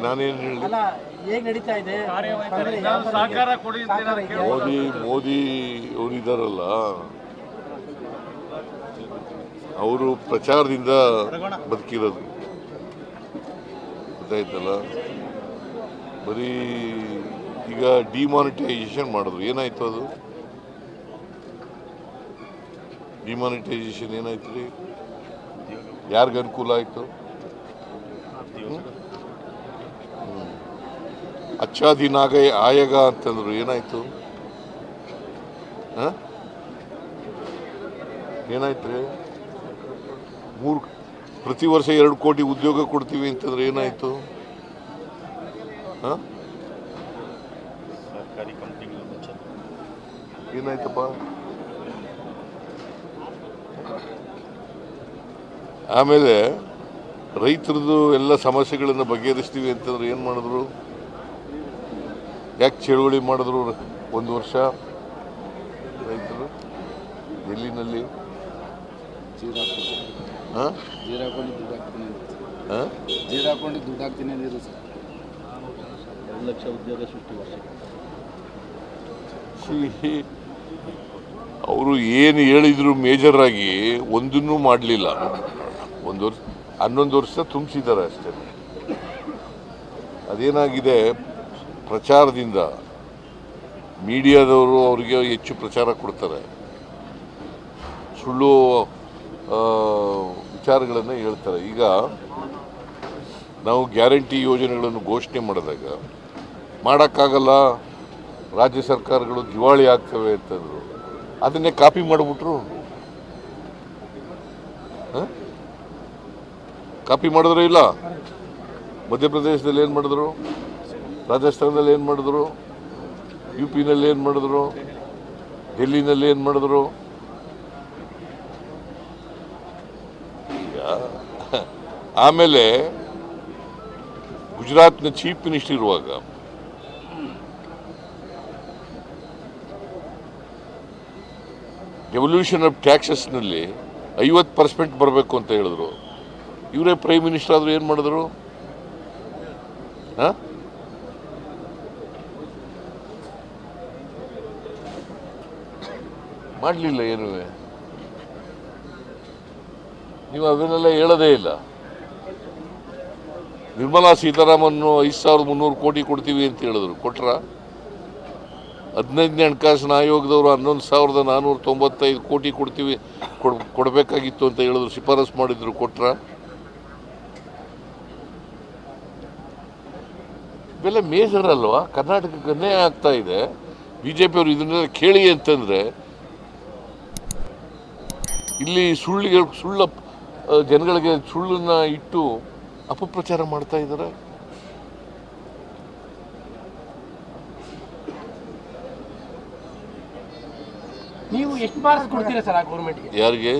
ನಾನೇನು ಹೇಳಿ ಮೋದಿ ಅವರಿದ್ದಾರಲ್ಲ, ಅವರು ಪ್ರಚಾರದಿಂದ ಬದುಕಿರೋದು ಗೊತ್ತಾಯ್ತಲ್ಲ. ಬರೀ ಈಗ ಡಿಮಾನಿಟೈಸೇಷನ್ ಮಾಡಿದ್ರು, ಏನಾಯ್ತು ಅದು? ಡಿಮಾನಿಟೈಸೇಷನ್ ಏನಾಯ್ತು ರೀ? ಯಾರಿಗೆ ಅನುಕೂಲ ಆಯಿತು? ಅಚ್ಚಾ ದಿನ ಆಯಗ ಅಂತಂದ್ರು, ಏನಾಯ್ತು? ಏನಾಯ್ತು ರೀ? ಪ್ರತಿ ವರ್ಷ 2 ಕೋಟಿ ಉದ್ಯೋಗ ಕೊಡ್ತೀವಿ ಅಂತಂದ್ರೆ ಏನಾಯ್ತು? ಏನಾಯ್ತಪ್ಪ? ಆಮೇಲೆ ರೈತರದ್ದು ಎಲ್ಲ ಸಮಸ್ಯೆಗಳನ್ನು ಬಗೆಹರಿಸ್ತೀವಿ ಅಂತಂದ್ರೆ ಏನು ಮಾಡಿದ್ರು? ಯಾಕೆ ಚಳುವಳಿ ಮಾಡಿದ್ರು 1 ವರ್ಷ ರೈತರು? ಡೆಲ್ಲಿನಲ್ಲಿ ಅವರು ಏನು ಹೇಳಿದ್ರು ಮೇಜರ್ ಆಗಿ ಒಂದನ್ನೂ ಮಾಡಲಿಲ್ಲ. 11 ವರ್ಷ ತುಂಬಿಸಿದ್ದಾರೆ ಅಷ್ಟೇ. ಅದೇನಾಗಿದೆ, ಪ್ರಚಾರದಿಂದ ಮೀಡಿಯಾದವರು ಅವರಿಗೆ ಹೆಚ್ಚು ಪ್ರಚಾರ ಕೊಡ್ತಾರೆ, ಸುಳ್ಳು ವಿಚಾರಗಳನ್ನು ಹೇಳ್ತಾರೆ. ಈಗ ನಾವು ಗ್ಯಾರಂಟಿ ಯೋಜನೆಗಳನ್ನು ಘೋಷಣೆ ಮಾಡಿದಾಗ ಮಾಡೋಕ್ಕಾಗಲ್ಲ, ರಾಜ್ಯ ಸರ್ಕಾರಗಳು ದಿವಾಳಿ ಆಗ್ತವೆ ಅಂತಂದರು. ಅದನ್ನೇ ಕಾಪಿ ಮಾಡಿಬಿಟ್ರು. ಕಾಪಿ ಮಾಡಿದ್ರು ಇಲ್ಲ? ಮಧ್ಯಪ್ರದೇಶದಲ್ಲಿ ಏನು ಮಾಡಿದ್ರು? ರಾಜಸ್ಥಾನದಲ್ಲಿ ಏನು ಮಾಡಿದ್ರು? UP-ನಲ್ಲಿ ಏನು ಮಾಡಿದ್ರು? ಡೆಲ್ಲಿನಲ್ಲಿ ಏನು ಮಾಡಿದ್ರು? ಆಮೇಲೆ ಗುಜರಾತ್ನ ಚೀಫ್ ಮಿನಿಸ್ಟರ್ ಇರುವಾಗ ಡೆವಲ್ಯೂಷನ್ ಆಫ್ ಟ್ಯಾಕ್ಸಸ್ನಲ್ಲಿ 50% ಬರಬೇಕು ಅಂತ ಹೇಳಿದ್ರು. ಇವರೇ ಪ್ರೈಮ್ ಮಿನಿಸ್ಟರ್ ಆದರೂ ಏನು ಮಾಡಿದ್ರು? ಮಾಡಲಿಲ್ಲ. ಏನು ನೀವು ಅದನ್ನೆಲ್ಲ ಹೇಳೋದೇ ಇಲ್ಲ. ನಿರ್ಮಲಾ ಸೀತಾರಾಮನ್ 5300 ಕೋಟಿ ಕೊಡ್ತೀವಿ ಅಂತ ಹೇಳಿದ್ರು, ಕೊಟ್ರ? 15ನೇ ಹಣಕಾಸಿನ ಆಯೋಗದವರು 11495 ಕೋಟಿ ಕೊಡ್ತೀವಿ ಕೊಡಬೇಕಾಗಿತ್ತು ಅಂತ ಹೇಳಿದ್ರು, ಶಿಫಾರಸು ಮಾಡಿದ್ರು, ಕೊಟ್ರ? ಇವೆಲ್ಲ ಮೇಜರ್ ಅಲ್ವಾ? ಕರ್ನಾಟಕಕ್ಕೆ ಅನ್ಯಾಯ ಆಗ್ತಾ ಇದೆ. ಬಿಜೆಪಿಯವರು ಇದನ್ನೆಲ್ಲ ಕೇಳಿ ಅಂತಂದ್ರೆ ಇಲ್ಲಿ ಸುಳ್ಳ ಜನಗಳಿಗೆ ಸುಳ್ಳನ್ನ ಇಟ್ಟು ಅಪಪ್ರಚಾರ ಮಾಡ್ತಾ ಇದ್ದಾರೆ. ನೀವು ಎಷ್ಟು ಮಾರ್ಕ್ಸ್ ಕೊಡ್ತೀರಾ ಸರ್ ಆ ಗೌರ್ಮೆಂಟ್ಗೆ? ಯಾರಿಗೆ?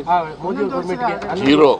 ಮೋದಿ ಗೌರ್ಮೆಂಟ್ಗೆ 0.